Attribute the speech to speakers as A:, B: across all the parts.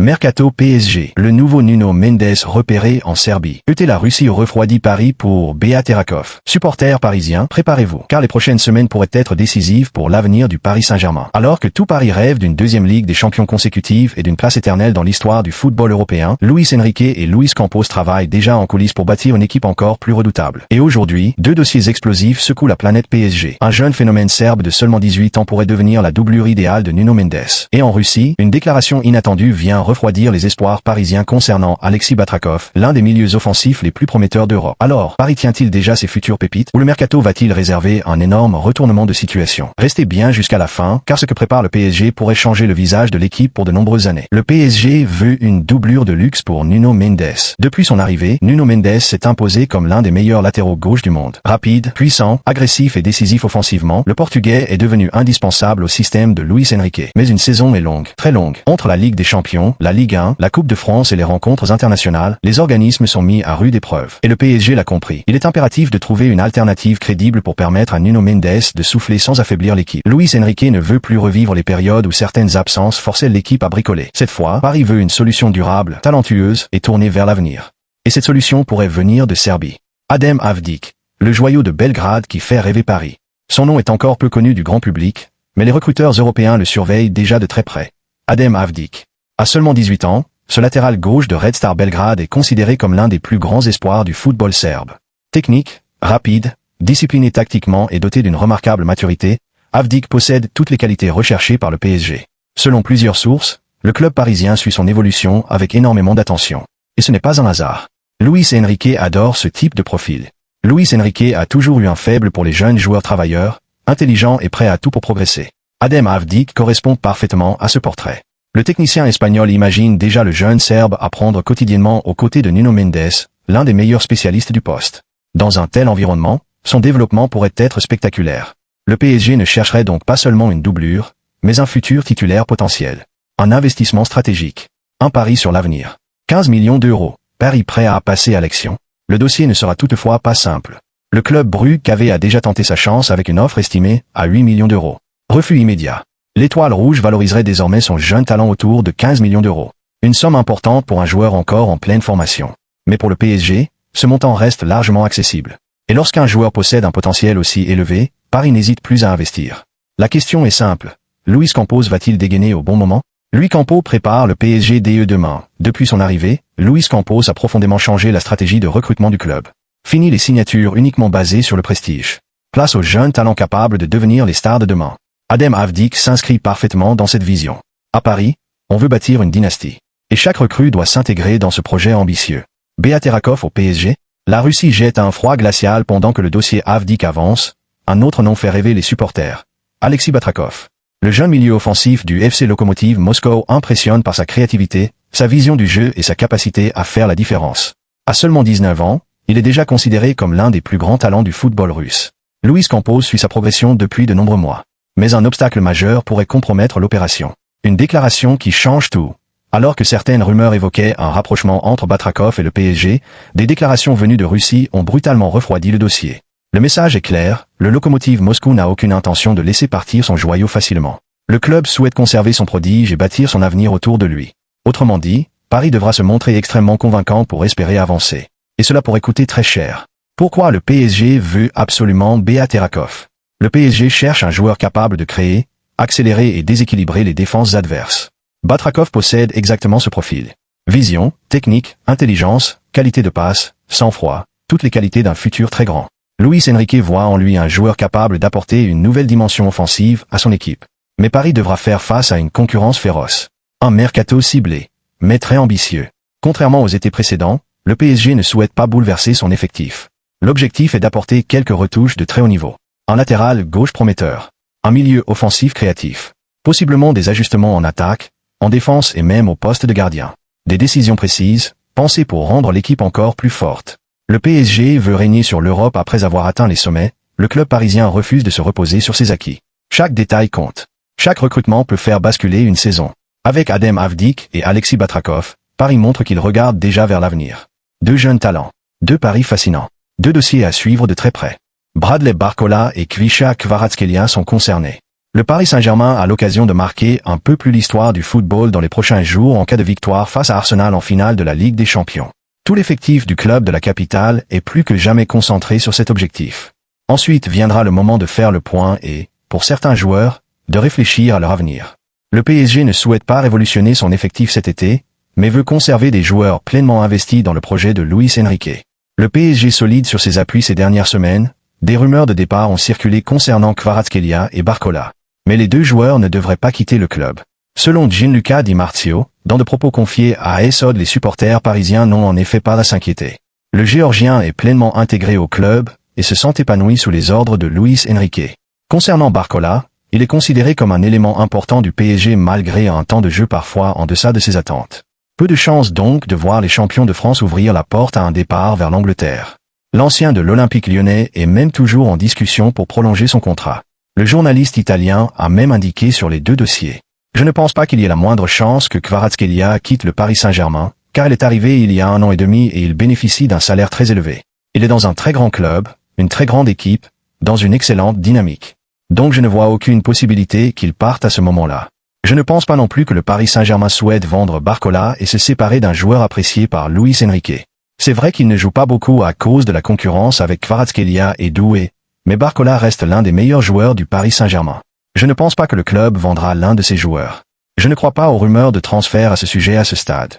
A: Mercato PSG. Le nouveau Nuno Mendes repéré en Serbie. La Russie refroidit Paris pour Beat Rakov. Supporters parisiens, préparez-vous, car les prochaines semaines pourraient être décisives pour l'avenir du Paris Saint-Germain. Alors que tout Paris rêve d'une deuxième Ligue des champions consécutive et d'une place éternelle dans l'histoire du football européen, Luis Enrique et Luis Campos travaillent déjà en coulisses pour bâtir une équipe encore plus redoutable. Et aujourd'hui, deux dossiers explosifs secouent la planète PSG. Un jeune phénomène serbe de seulement 18 ans pourrait devenir la doublure idéale de Nuno Mendes. Et en Russie, une déclaration inattendue vient refroidir les espoirs parisiens concernant Alexis Batrakov, l'un des milieux offensifs les plus prometteurs d'Europe. Alors, Paris tient-il déjà ses futures pépites, ou le mercato va-t-il réserver un énorme retournement de situation? Restez bien jusqu'à la fin, car ce que prépare le PSG pourrait changer le visage de l'équipe pour de nombreuses années. Le PSG veut une doublure de luxe pour Nuno Mendes. Depuis son arrivée, Nuno Mendes s'est imposé comme l'un des meilleurs latéraux gauche du monde. Rapide, puissant, agressif et décisif offensivement, le Portugais est devenu indispensable au système de Luis Enrique. Mais une saison est longue, très longue. Entre la Ligue des Champions, la Ligue 1, la Coupe de France et les rencontres internationales, les organismes sont mis à rude épreuve. Et le PSG l'a compris. Il est impératif de trouver une alternative crédible pour permettre à Nuno Mendes de souffler sans affaiblir l'équipe. Luis Enrique ne veut plus revivre les périodes où certaines absences forçaient l'équipe à bricoler. Cette fois, Paris veut une solution durable, talentueuse et tournée vers l'avenir. Et cette solution pourrait venir de Serbie. Adem Avdic, le joyau de Belgrade qui fait rêver Paris. Son nom est encore peu connu du grand public, mais les recruteurs européens le surveillent déjà de très près. Adem Avdic. À seulement 18 ans, ce latéral gauche de Red Star Belgrade est considéré comme l'un des plus grands espoirs du football serbe. Technique, rapide, discipliné tactiquement et doté d'une remarquable maturité, Avdic possède toutes les qualités recherchées par le PSG. Selon plusieurs sources, le club parisien suit son évolution avec énormément d'attention. Et ce n'est pas un hasard. Luis Enrique adore ce type de profil. Luis Enrique a toujours eu un faible pour les jeunes joueurs travailleurs, intelligents et prêts à tout pour progresser. Adem Avdic correspond parfaitement à ce portrait. Le technicien espagnol imagine déjà le jeune Serbe apprendre quotidiennement aux côtés de Nuno Mendes, l'un des meilleurs spécialistes du poste. Dans un tel environnement, son développement pourrait être spectaculaire. Le PSG ne chercherait donc pas seulement une doublure, mais un futur titulaire potentiel. Un investissement stratégique. Un pari sur l'avenir. 15 millions d'euros. Paris prêt à passer à l'action. Le dossier ne sera toutefois pas simple. Le club Bruges a déjà tenté sa chance avec une offre estimée à 8 millions d'euros. Refus immédiat. L'Étoile Rouge valoriserait désormais son jeune talent autour de 15 millions d'euros. Une somme importante pour un joueur encore en pleine formation. Mais pour le PSG, ce montant reste largement accessible. Et lorsqu'un joueur possède un potentiel aussi élevé, Paris n'hésite plus à investir. La question est simple. Luis Campos va-t-il dégainer au bon moment? Luis Campos prépare le PSG dès demain. Depuis son arrivée, Luis Campos a profondément changé la stratégie de recrutement du club. Fini les signatures uniquement basées sur le prestige. Place aux jeunes talents capables de devenir les stars de demain. Adem Avdic s'inscrit parfaitement dans cette vision. À Paris, on veut bâtir une dynastie. Et chaque recrue doit s'intégrer dans ce projet ambitieux. Beat Rakov au PSG? La Russie jette un froid glacial pendant que le dossier Avdic avance. Un autre nom fait rêver les supporters. Alexis Batrakov. Le jeune milieu offensif du FC Lokomotiv Moscow impressionne par sa créativité, sa vision du jeu et sa capacité à faire la différence. À seulement 19 ans, il est déjà considéré comme l'un des plus grands talents du football russe. Luis Campos suit sa progression depuis de nombreux mois. Mais un obstacle majeur pourrait compromettre l'opération. Une déclaration qui change tout. Alors que certaines rumeurs évoquaient un rapprochement entre Batrakov et le PSG, des déclarations venues de Russie ont brutalement refroidi le dossier. Le message est clair, le Lokomotiv Moscou n'a aucune intention de laisser partir son joyau facilement. Le club souhaite conserver son prodige et bâtir son avenir autour de lui. Autrement dit, Paris devra se montrer extrêmement convaincant pour espérer avancer. Et cela pourrait coûter très cher. Pourquoi le PSG veut absolument Beat Rakov? Le PSG cherche un joueur capable de créer, accélérer et déséquilibrer les défenses adverses. Batrakov possède exactement ce profil. Vision, technique, intelligence, qualité de passe, sang-froid, toutes les qualités d'un futur très grand. Luis Enrique voit en lui un joueur capable d'apporter une nouvelle dimension offensive à son équipe. Mais Paris devra faire face à une concurrence féroce. Un mercato ciblé, mais très ambitieux. Contrairement aux étés précédents, le PSG ne souhaite pas bouleverser son effectif. L'objectif est d'apporter quelques retouches de très haut niveau. Un latéral gauche prometteur. Un milieu offensif créatif. Possiblement des ajustements en attaque, en défense et même au poste de gardien. Des décisions précises, pensées pour rendre l'équipe encore plus forte. Le PSG veut régner sur l'Europe après avoir atteint les sommets, le club parisien refuse de se reposer sur ses acquis. Chaque détail compte. Chaque recrutement peut faire basculer une saison. Avec Adem Avdic et Alexis Batrakov, Paris montre qu'il regarde déjà vers l'avenir. Deux jeunes talents. Deux paris fascinants. Deux dossiers à suivre de très près. Bradley Barcola et Kvisha Kvaratskhelia sont concernés. Le Paris Saint-Germain a l'occasion de marquer un peu plus l'histoire du football dans les prochains jours en cas de victoire face à Arsenal en finale de la Ligue des Champions. Tout l'effectif du club de la capitale est plus que jamais concentré sur cet objectif. Ensuite viendra le moment de faire le point et, pour certains joueurs, de réfléchir à leur avenir. Le PSG ne souhaite pas révolutionner son effectif cet été, mais veut conserver des joueurs pleinement investis dans le projet de Luis Enrique. Le PSG solide sur ses appuis ces dernières semaines, des rumeurs de départ ont circulé concernant Kvaratskhelia et Barcola. Mais les deux joueurs ne devraient pas quitter le club. Selon Gianluca Di Marzio, dans de propos confiés à AS-OD, les supporters parisiens n'ont en effet pas à s'inquiéter. Le Géorgien est pleinement intégré au club et se sent épanoui sous les ordres de Luis Enrique. Concernant Barcola, il est considéré comme un élément important du PSG malgré un temps de jeu parfois en deçà de ses attentes. Peu de chance donc de voir les champions de France ouvrir la porte à un départ vers l'Angleterre. L'ancien de l'Olympique lyonnais est même toujours en discussion pour prolonger son contrat. Le journaliste italien a même indiqué sur les deux dossiers. Je ne pense pas qu'il y ait la moindre chance que Kvaratskhelia quitte le Paris Saint-Germain, car il est arrivé il y a 1 an et demi et il bénéficie d'un salaire très élevé. Il est dans un très grand club, une très grande équipe, dans une excellente dynamique. Donc je ne vois aucune possibilité qu'il parte à ce moment-là. Je ne pense pas non plus que le Paris Saint-Germain souhaite vendre Barcola et se séparer d'un joueur apprécié par Luis Enrique. C'est vrai qu'il ne joue pas beaucoup à cause de la concurrence avec Kvaratskhelia et Doué, mais Barcola reste l'un des meilleurs joueurs du Paris Saint-Germain. Je ne pense pas que le club vendra l'un de ses joueurs. Je ne crois pas aux rumeurs de transfert à ce sujet à ce stade.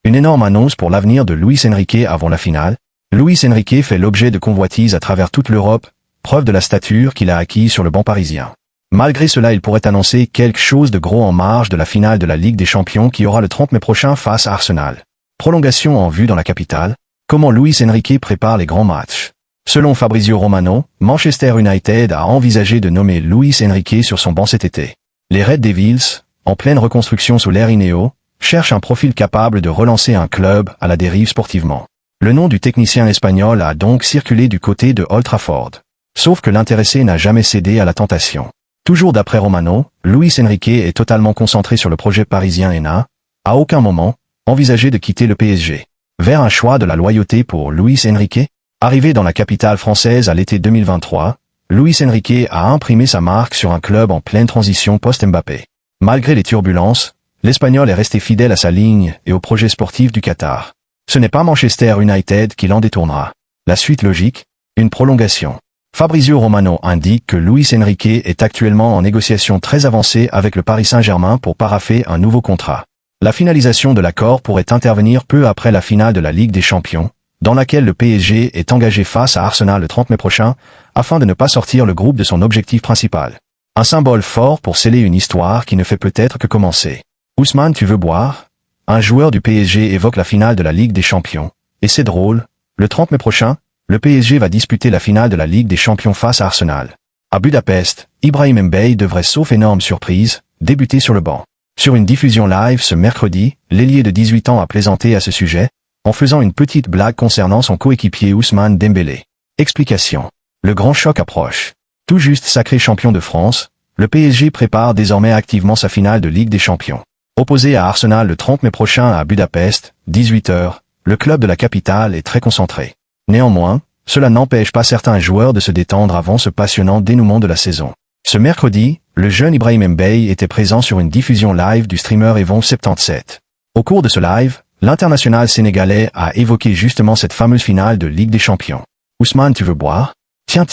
A: Une énorme annonce pour l'avenir de Luis Enrique avant la finale. Luis Enrique fait l'objet de convoitises à travers toute l'Europe, preuve de la stature qu'il a acquise sur le banc parisien. Malgré cela, il pourrait annoncer quelque chose de gros en marge de la finale de la Ligue des Champions qui aura le 30 mai prochain face à Arsenal. Prolongation en vue dans la capitale. Comment Luis Enrique prépare les grands matchs? Selon Fabrizio Romano, Manchester United a envisagé de nommer Luis Enrique sur son banc cet été. Les Red Devils, en pleine reconstruction sous l'ère Ineos, cherchent un profil capable de relancer un club à la dérive sportivement. Le nom du technicien espagnol a donc circulé du côté de Old Trafford. Sauf que l'intéressé n'a jamais cédé à la tentation. Toujours d'après Romano, Luis Enrique est totalement concentré sur le projet parisien et n'a, à aucun moment, envisagé de quitter le PSG. Vers un choix de la loyauté pour Luis Enrique? Arrivé dans la capitale française à l'été 2023, Luis Enrique a imprimé sa marque sur un club en pleine transition post-Mbappé. Malgré les turbulences, l'Espagnol est resté fidèle à sa ligne et au projet sportif du Qatar. Ce n'est pas Manchester United qui l'en détournera. La suite logique? Une prolongation. Fabrizio Romano indique que Luis Enrique est actuellement en négociation très avancée avec le Paris Saint-Germain pour paraffer un nouveau contrat. La finalisation de l'accord pourrait intervenir peu après la finale de la Ligue des Champions, dans laquelle le PSG est engagé face à Arsenal le 30 mai prochain, afin de ne pas sortir le groupe de son objectif principal. Un symbole fort pour sceller une histoire qui ne fait peut-être que commencer. Ousmane, tu veux boire? Un joueur du PSG évoque la finale de la Ligue des Champions. Et c'est drôle, le 30 mai prochain, le PSG va disputer la finale de la Ligue des Champions face à Arsenal. À Budapest, Ibrahim Mbaye devrait, sauf énorme surprise, débuter sur le banc. Sur une diffusion live ce mercredi, l'ailier de 18 ans a plaisanté à ce sujet, en faisant une petite blague concernant son coéquipier Ousmane Dembélé. Explication. Le grand choc approche. Tout juste sacré champion de France, le PSG prépare désormais activement sa finale de Ligue des Champions. Opposé à Arsenal le 30 mai prochain à Budapest, 18 h, le club de la capitale est très concentré. Néanmoins, cela n'empêche pas certains joueurs de se détendre avant ce passionnant dénouement de la saison. Ce mercredi, le jeune Ibrahim Mbaye était présent sur une diffusion live du streamer Evon77. Au cours de ce live, l'international sénégalais a évoqué justement cette fameuse finale de Ligue des Champions. Ousmane, tu veux boire? Tiens.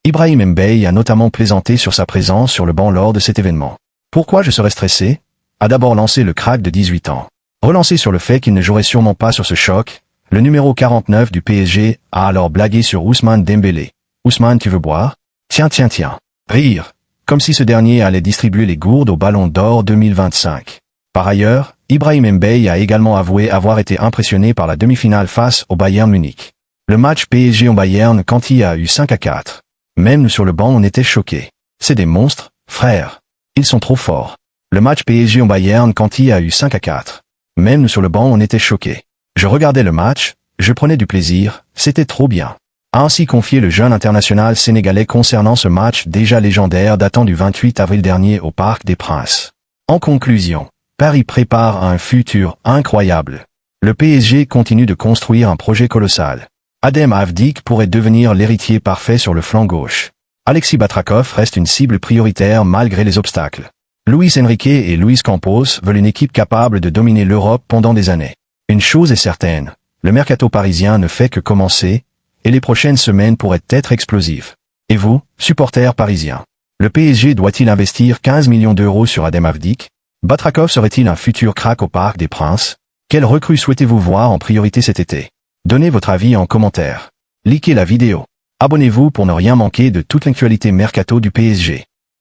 A: Ibrahim Mbaye a notamment plaisanté sur sa présence sur le banc lors de cet événement. Pourquoi je serais stressé? A d'abord lancé le crack de 18 ans. Relancé sur le fait qu'il ne jouerait sûrement pas sur ce choc, le numéro 49 du PSG a alors blagué sur Ousmane Dembélé. Ousmane, tu veux boire? Tiens. Rire, comme si ce dernier allait distribuer les gourdes au Ballon d'Or 2025. Par ailleurs, Ibrahim Mbaye a également avoué avoir été impressionné par la demi-finale face au Bayern Munich. Le match PSG au Bayern quand il y a eu 5-4. Même nous sur le banc on était choqués. C'est des monstres, frère. Ils sont trop forts. Le match PSG au Bayern quand il y a eu 5-4. Même nous sur le banc on était choqués. Je regardais le match, je prenais du plaisir, c'était trop bien. A ainsi confié le jeune international sénégalais concernant ce match déjà légendaire datant du 28 avril dernier au Parc des Princes. En conclusion, Paris prépare un futur incroyable. Le PSG continue de construire un projet colossal. Adem Avdik pourrait devenir l'héritier parfait sur le flanc gauche. Alexis Batrakov reste une cible prioritaire malgré les obstacles. Luis Enrique et Luis Campos veulent une équipe capable de dominer l'Europe pendant des années. Une chose est certaine, le mercato parisien ne fait que commencer, et les prochaines semaines pourraient être explosives. Et vous, supporters parisiens? Le PSG doit-il investir 15 millions d'euros sur Adem Avdik? Batrakov serait-il un futur crack au Parc des Princes? Quelle recrue souhaitez-vous voir en priorité cet été? Donnez votre avis en commentaire. Likez la vidéo. Abonnez-vous pour ne rien manquer de toute l'actualité mercato du PSG.